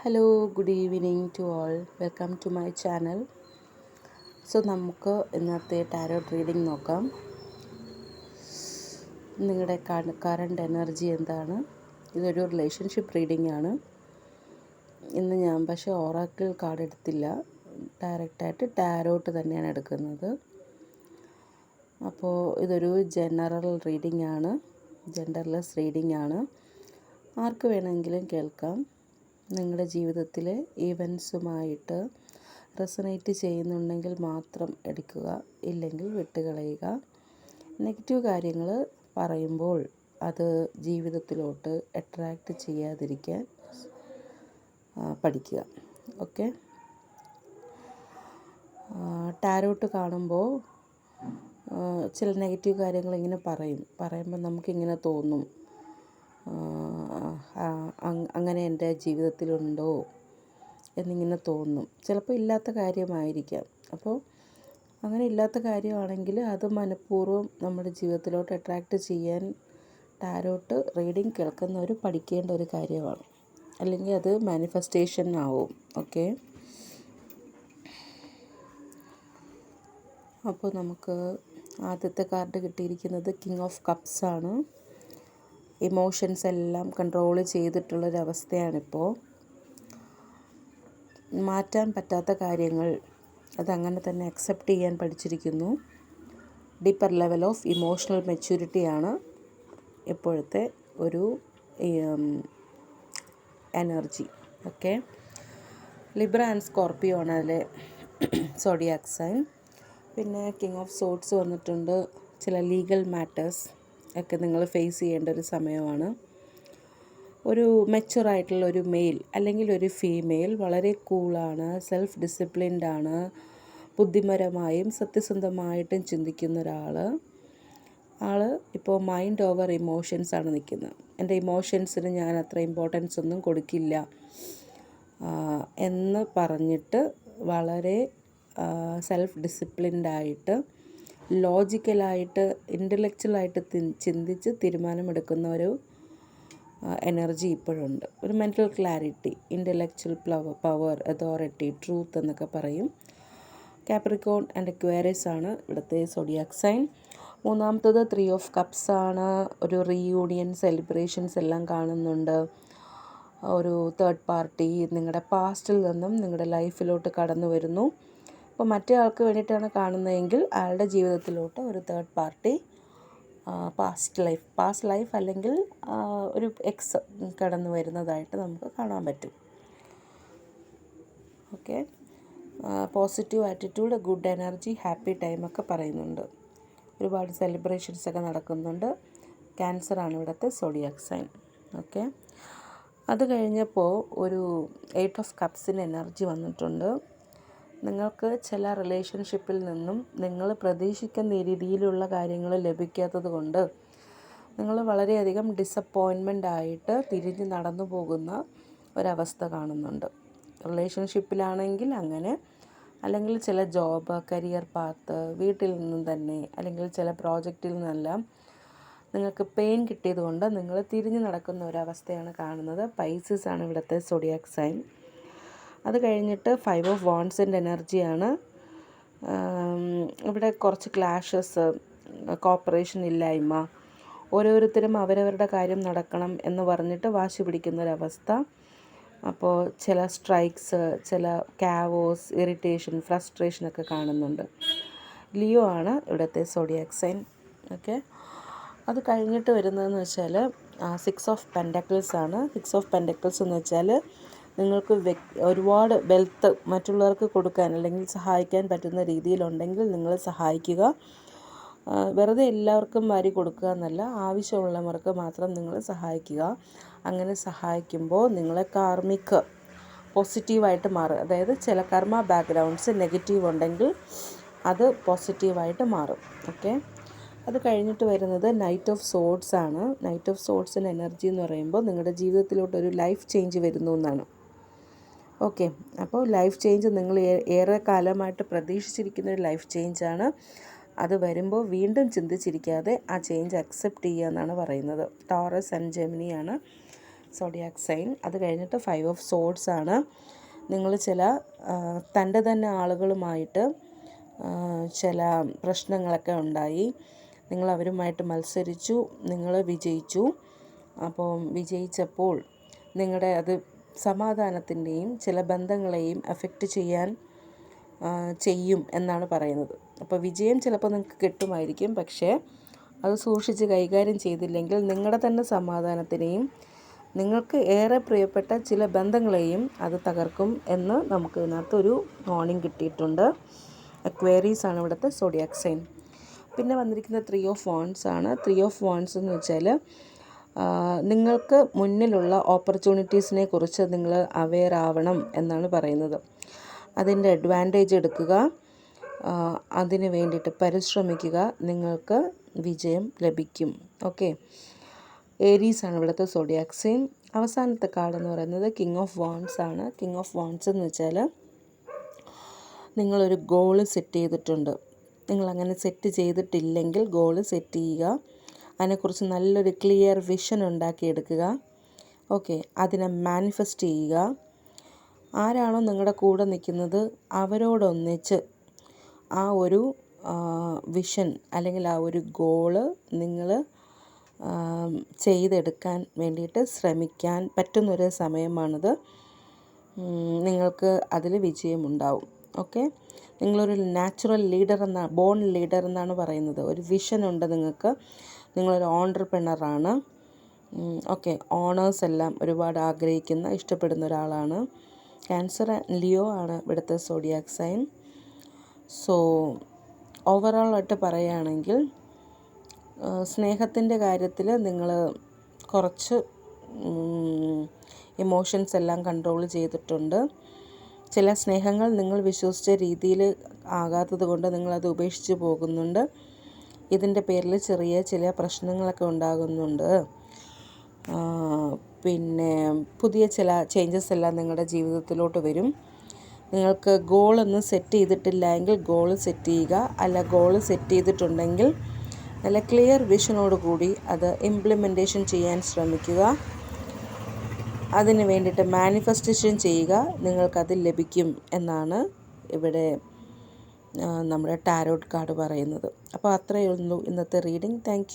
Hello, good evening to all. Welcome to my channel. നമുക്ക് ഇന്നത്തെ tarot reading നോക്കാം. നിങ്ങളുടെ കറണ്ട് എനർജി എന്താണ്? ഇതൊരു റിലേഷൻഷിപ്പ് റീഡിംഗ് ആണ്. ഇന്ന് ഞാൻ പക്ഷേ ഓറാക്കിൾ കാർഡ് എടുത്തില്ല, ഡയറക്റ്റായിട്ട് ടാരോട്ട് തന്നെയാണ് എടുക്കുന്നത്. അപ്പോൾ ഇതൊരു ജനറൽ റീഡിംഗ് ആണ്, ജെൻഡർലെസ് റീഡിംഗ് ആണ്. ആർക്ക് വേണമെങ്കിലും കേൾക്കാം. നിങ്ങളുടെ ജീവിതത്തിലെ ഈവൻസുമായിട്ട് റെസണേറ്റ് ചെയ്യുന്നുണ്ടെങ്കിൽ മാത്രം എടുക്കുക, ഇല്ലെങ്കിൽ വിട്ടുകളയുക. നെഗറ്റീവ് കാര്യങ്ങൾ പറയുമ്പോൾ അത് ജീവിതത്തിലോട്ട് അട്രാക്റ്റ് ചെയ്യാതിരിക്കാൻ പഠിക്കുക. ഓക്കെ. ടാരോട്ട് കാണുമ്പോൾ ചില നെഗറ്റീവ് കാര്യങ്ങൾ ഇങ്ങനെ പറയുമ്പോൾ നമുക്കിങ്ങനെ തോന്നും, അങ്ങനെ എൻ്റെ ജീവിതത്തിലുണ്ടോ എന്നിങ്ങനെ തോന്നും. ചിലപ്പോൾ ഇല്ലാത്ത കാര്യമായിരിക്കാം. അപ്പോൾ അങ്ങനെ ഇല്ലാത്ത കാര്യമാണെങ്കിൽ അത് മനഃപൂർവ്വം നമ്മുടെ ജീവിതത്തിലോട്ട് അട്രാക്റ്റ് ചെയ്യാൻ ടാരോട്ട് റീഡിംഗ് കേൾക്കുന്നവർ പഠിക്കേണ്ട ഒരു കാര്യമാണ്. അല്ലെങ്കിൽ അത് മാനിഫെസ്റ്റേഷൻ ആവും. ഓക്കെ. അപ്പോൾ നമുക്ക് ആദ്യത്തെ കാർഡ് കിട്ടിയിരിക്കുന്നത് കിങ് ഓഫ് കപ്സ് ആണ്. ഇമോഷൻസ് എല്ലാം കൺട്രോൾ ചെയ്തിട്ടുള്ളൊരവസ്ഥയാണിപ്പോൾ. മാറ്റാൻ പറ്റാത്ത കാര്യങ്ങൾ അതങ്ങനെ തന്നെ അക്സെപ്റ്റ് ചെയ്യാൻ പഠിച്ചിരിക്കുന്നു. ഡീപ്പർ ലെവൽ ഓഫ് ഇമോഷണൽ മെച്യൂരിറ്റിയാണ് ഇപ്പോഴത്തെ ഒരു energy. Okay. Libra and Scorpio ആണ് അതിലെ സോഡിയാക് സൈൻ. പിന്നെ കിങ് ഓഫ് സോഡ്സ് വന്നിട്ടുണ്ട്. ചില ലീഗൽ മാറ്റേഴ്സ് ഒക്കെ നിങ്ങൾ ഫേസ് ചെയ്യേണ്ട ഒരു സമയമാണ്. ഒരു മെച്യൂറായിട്ടുള്ള ഒരു മെയിൽ അല്ലെങ്കിൽ ഒരു ഫീമെയിൽ വളരെ കൂളാണ്, സെൽഫ് ഡിസിപ്ലിൻഡ് ആണ്, ബുദ്ധിപരമായും സത്യസന്ധമായിട്ടും ചിന്തിക്കുന്ന ആൾ ഇപ്പോൾ മൈൻഡ് ഓവർ ഇമോഷൻസ് ആണ് നിൽക്കുന്നത്. എൻ്റെ ഇമോഷൻസിന് ഞാൻ അത്ര ഇമ്പോർട്ടൻസ് ഒന്നും കൊടുക്കില്ല എന്ന് പറഞ്ഞിട്ട് വളരെ സെൽഫ് ഡിസിപ്ലിൻഡായിട്ട് ലോജിക്കലായിട്ട് ഇൻ്റലക്ച്വലായിട്ട് ചിന്തിച്ച് തീരുമാനമെടുക്കുന്ന ഒരു എനർജി ഇപ്പോഴുണ്ട്. ഒരു mental clarity, intellectual power, authority, truth എന്നൊക്കെ പറയും. കാപ്രിക്കോൺ ആൻഡ് അക്വേറിയസ് ആണ് ഇവിടുത്തെ സോഡിയാക് സൈൻ. മൂന്നാമത്തത് 3 ഓഫ് കപ്സ് ആണ്. ഒരു റീയൂണിയൻ സെലിബ്രേഷൻസ് എല്ലാം കാണുന്നുണ്ട്. ഒരു തേർഡ് പാർട്ടി നിങ്ങളുടെ പാസ്റ്റിൽ നിന്നും നിങ്ങളുടെ ലൈഫിലോട്ട് കടന്നു വരുന്നു. അപ്പോൾ മറ്റേ ആൾക്ക് വേണ്ടിയിട്ടാണ് കാണുന്നതെങ്കിൽ അയാളുടെ ജീവിതത്തിലോട്ട് ഒരു തേർഡ് പാർട്ടി പാസ്റ്റ് ലൈഫ് അല്ലെങ്കിൽ ഒരു എക്സ് കടന്നു വരുന്നതായിട്ട് നമുക്ക് കാണാൻ പറ്റും. Okay. Positive attitude, good energy, happy ടൈമൊക്കെ പറയുന്നുണ്ട്. ഒരുപാട് സെലിബ്രേഷൻസൊക്കെ നടക്കുന്നുണ്ട്. ക്യാൻസറാണ് ഇവിടുത്തെ സോഡിയാക് സൈൻ. ഓക്കെ. അത് കഴിഞ്ഞപ്പോൾ ഒരു 8 ഓഫ് കപ്സിന് എനർജി വന്നിട്ടുണ്ട്. നിങ്ങൾക്ക് ചില റിലേഷൻഷിപ്പിൽ നിന്നും നിങ്ങൾ പ്രതീക്ഷിക്കുന്ന രീതിയിലുള്ള കാര്യങ്ങൾ ലഭിക്കാത്തത് കൊണ്ട് നിങ്ങൾ വളരെയധികം ഡിസപ്പോയിൻമെൻ്റ് ആയിട്ട് തിരിഞ്ഞ് നടന്നു പോകുന്ന ഒരവസ്ഥ കാണുന്നുണ്ട്. റിലേഷൻഷിപ്പിലാണെങ്കിൽ അങ്ങനെ, അല്ലെങ്കിൽ ചില ജോബ്, കരിയർ പാത്ത്, വീട്ടിൽ നിന്നും തന്നെ, അല്ലെങ്കിൽ ചില പ്രോജക്റ്റിൽ നിന്നെല്ലാം നിങ്ങൾക്ക് പെയിൻ കിട്ടിയതുകൊണ്ട് നിങ്ങൾ തിരിഞ്ഞ് നടക്കുന്ന ഒരവസ്ഥയാണ് കാണുന്നത്. പൈസസ് ആണ് ഇവിടുത്തെ സോഡിയാക് സൈൻ. അത് കഴിഞ്ഞിട്ട് 5 ഓഫ് വാണ്ട്സിൻ്റെ എനർജിയാണ്. ഇവിടെ കുറച്ച് ക്ലാഷസ്, കോപ്പറേഷൻ ഇല്ലായ്മ, ഓരോരുത്തരും അവരവരുടെ കാര്യം നടക്കണം എന്ന് പറഞ്ഞിട്ട് വാശി പിടിക്കുന്നൊരവസ്ഥ. അപ്പോൾ ചില സ്ട്രൈക്സ്, ചില കാവോസ്, ഇറിറ്റേഷൻ, ഫ്രസ്ട്രേഷനൊക്കെ കാണുന്നുണ്ട്. ലിയോ ആണ് ഇവിടുത്തെ സോഡിയാക് സൈൻ. ഓക്കെ. അത് കഴിഞ്ഞിട്ട് വരുന്നതെന്ന് വെച്ചാൽ 6 ഓഫ് പെൻഡക്കിൾസ് ആണ്. 6 ഓഫ് പെൻഡക്കിൾസ് എന്ന് വെച്ചാൽ നിങ്ങൾക്ക് ഒരുപാട് വെൽത്ത് മറ്റുള്ളവർക്ക് കൊടുക്കാൻ അല്ലെങ്കിൽ സഹായിക്കാൻ പറ്റുന്ന രീതിയിലുണ്ടെങ്കിൽ നിങ്ങൾ സഹായിക്കുക. വെറുതെ എല്ലാവർക്കും വാരി കൊടുക്കുക എന്നല്ല, ആവശ്യമുള്ളവർക്ക് മാത്രം നിങ്ങൾ സഹായിക്കുക. അങ്ങനെ സഹായിക്കുമ്പോൾ നിങ്ങളെ കാർമിക് പോസിറ്റീവായിട്ട് മാറും. അതായത് ചില കർമ്മ ബാക്ക്ഗ്രൗണ്ട്സ് നെഗറ്റീവ് ഉണ്ടെങ്കിൽ അത് പോസിറ്റീവായിട്ട് മാറും. ഓക്കെ. അത് കഴിഞ്ഞിട്ട് വരുന്നത് നൈറ്റ് ഓഫ് സോഡ്സ് ആണ്. നൈറ്റ് ഓഫ് സോഡ്സിൻ്റെ എനർജി എന്ന് പറയുമ്പോൾ നിങ്ങളുടെ ജീവിതത്തിലോട്ടൊരു ലൈഫ് ചേഞ്ച് വരുന്നു എന്നാണ്. ഓക്കെ. അപ്പോൾ ലൈഫ് ചേഞ്ച് നിങ്ങൾ ഏറെ കാലമായിട്ട് പ്രതീക്ഷിച്ചിരിക്കുന്നൊരു ലൈഫ് ചേഞ്ചാണ്. അത് വരുമ്പോൾ വീണ്ടും ചിന്തിച്ചിരിക്കാതെ ആ ചേഞ്ച് അക്സെപ്റ്റ് ചെയ്യുക എന്നാണ് പറയുന്നത്. ടോറസ് ആൻഡ് ജെമിനിയാണ് സോഡിയാക് സൈൻ. അത് കഴിഞ്ഞിട്ട് 5 ഓഫ് സോഡ്സ് ആണ്. നിങ്ങൾ ചില തൻ്റെ തന്നെ ആളുകളുമായിട്ട് ചില പ്രശ്നങ്ങളൊക്കെ ഉണ്ടായി. നിങ്ങൾ അവരുമായിട്ട് മത്സരിച്ചു, നിങ്ങൾ വിജയിച്ചു. അപ്പോൾ വിജയിച്ചപ്പോൾ നിങ്ങളുടെ അത് സമാധാനത്തിൻ്റെയും ചില ബന്ധങ്ങളെയും അഫക്റ്റ് ചെയ്യും എന്നാണ് പറയുന്നത്. അപ്പോൾ വിജയം ചിലപ്പോൾ നിങ്ങൾക്ക് കിട്ടുമായിരിക്കും, പക്ഷേ അത് സൂക്ഷിച്ച് കൈകാര്യം ചെയ്തില്ലെങ്കിൽ നിങ്ങളുടെ തന്നെ സമാധാനത്തിനെയും നിങ്ങൾക്ക് ഏറെ പ്രിയപ്പെട്ട ചില ബന്ധങ്ങളെയും അത് തകർക്കും എന്ന് നമുക്ക് ഇതിനകത്തൊരു വാർണിംഗ് കിട്ടിയിട്ടുണ്ട്. അക്വേറിയസ് ആണ് ഇവിടുത്തെ സോഡിയാക് സൈൻ. പിന്നെ വന്നിരിക്കുന്ന 3 ഓഫ് വാണ്ട്സ് ആണ്. 3 ഓഫ് വാണ്ട്സ് എന്ന് വെച്ചാൽ നിങ്ങൾക്ക് മുന്നിലുള്ള ഓപ്പർച്യൂണിറ്റീസിനെ കുറിച്ച് നിങ്ങൾ അവെയർ ആവണം എന്നാണ് പറയുന്നത്. അതിൻ്റെ അഡ്വാൻറ്റേജ് എടുക്കുക, അതിന് വേണ്ടിയിട്ട് പരിശ്രമിക്കുക, നിങ്ങൾക്ക് വിജയം ലഭിക്കും. ഓക്കെ, ഏരീസ് ആണ് ഇവിടുത്തെ സോഡിയാക് സൈൻ. അവസാനത്തെ കാർഡ് എന്ന് പറയുന്നത് കിങ് ഓഫ് വാണ്ട്സ് ആണ്. കിങ് ഓഫ് വാണ്ട്സ് എന്ന് വെച്ചാൽ നിങ്ങളൊരു ഗോള് സെറ്റ് ചെയ്തിട്ടുണ്ട്. നിങ്ങളങ്ങനെ സെറ്റ് ചെയ്തിട്ടില്ലെങ്കിൽ ഗോള് സെറ്റ് ചെയ്യുക. അതിനെക്കുറിച്ച് നല്ലൊരു ക്ലിയർ വിഷൻ ഉണ്ടാക്കിയെടുക്കുക. ഓക്കെ, അതിനെ മാനിഫെസ്റ്റ് ചെയ്യുക. ആരാണോ നിങ്ങളുടെ കൂടെ നിൽക്കുന്നത് അവരോടൊന്നിച്ച് ആ ഒരു വിഷൻ അല്ലെങ്കിൽ ആ ഒരു ഗോള് നിങ്ങൾ ചെയ്തെടുക്കാൻ വേണ്ടിയിട്ട് ശ്രമിക്കാൻ പറ്റുന്നൊരു സമയമാണിത്. നിങ്ങൾക്ക് അതിൽ വിജയമുണ്ടാവും. ഓക്കെ, നിങ്ങളൊരു നാച്ചുറൽ ലീഡർ ബോൺ ലീഡർ എന്നാണ് പറയുന്നത്. ഒരു വിഷൻ ഉണ്ട് നിങ്ങൾക്ക്. നിങ്ങളൊരു ഓൺട്രപ്രണറാണ്. ഓക്കെ, ഓണേഴ്സ് എല്ലാം ഒരുപാട് ആഗ്രഹിക്കുന്ന ഇഷ്ടപ്പെടുന്ന ഒരാളാണ്. ക്യാൻസർ ലിയോ ആണ് ഇവിടുത്തെ സോഡിയാക് സൈൻ. സോ ഓവറോളായിട്ട് പറയുകയാണെങ്കിൽ സ്നേഹത്തിൻ്റെ കാര്യത്തിൽ നിങ്ങൾ കുറച്ച് ഇമോഷൻസ് എല്ലാം കൺട്രോൾ ചെയ്തിട്ടുണ്ട്. ചില സ്നേഹങ്ങൾ നിങ്ങൾ വിശ്വസിച്ച രീതിയിൽ ആകാത്തത് കൊണ്ട് നിങ്ങളത് ഉപേക്ഷിച്ച് പോകുന്നുണ്ട്. ഇതിൻ്റെ പേരിൽ ചെറിയ ചില പ്രശ്നങ്ങളൊക്കെ ഉണ്ടാകുന്നുണ്ട്. പിന്നെ പുതിയ ചില ചേഞ്ചസ് എല്ലാം നിങ്ങളുടെ ജീവിതത്തിലോട്ട് വരും. നിങ്ങൾക്ക് ഗോളൊന്നും സെറ്റ് ചെയ്തിട്ടില്ല എങ്കിൽ ഗോൾ സെറ്റ് ചെയ്യുക. അല്ല, ഗോൾ സെറ്റ് ചെയ്തിട്ടുണ്ടെങ്കിൽ നല്ല ക്ലിയർ വിഷനോട് കൂടി അത് ഇംപ്ലിമെൻറ്റേഷൻ ചെയ്യാൻ ശ്രമിക്കുക. അതിന് വേണ്ടിയിട്ട് മാനിഫെസ്റ്റേഷൻ ചെയ്യുക. നിങ്ങൾക്കത് ലഭിക്കും എന്നാണ് ഇവിടെ നമ്മുടെ ടാരോട്ട് കാർഡ് പറയുന്നത്. അപ്പോൾ അത്രയേ ഉള്ളൂ ഇന്നത്തെ റീഡിംഗ്. Thank you.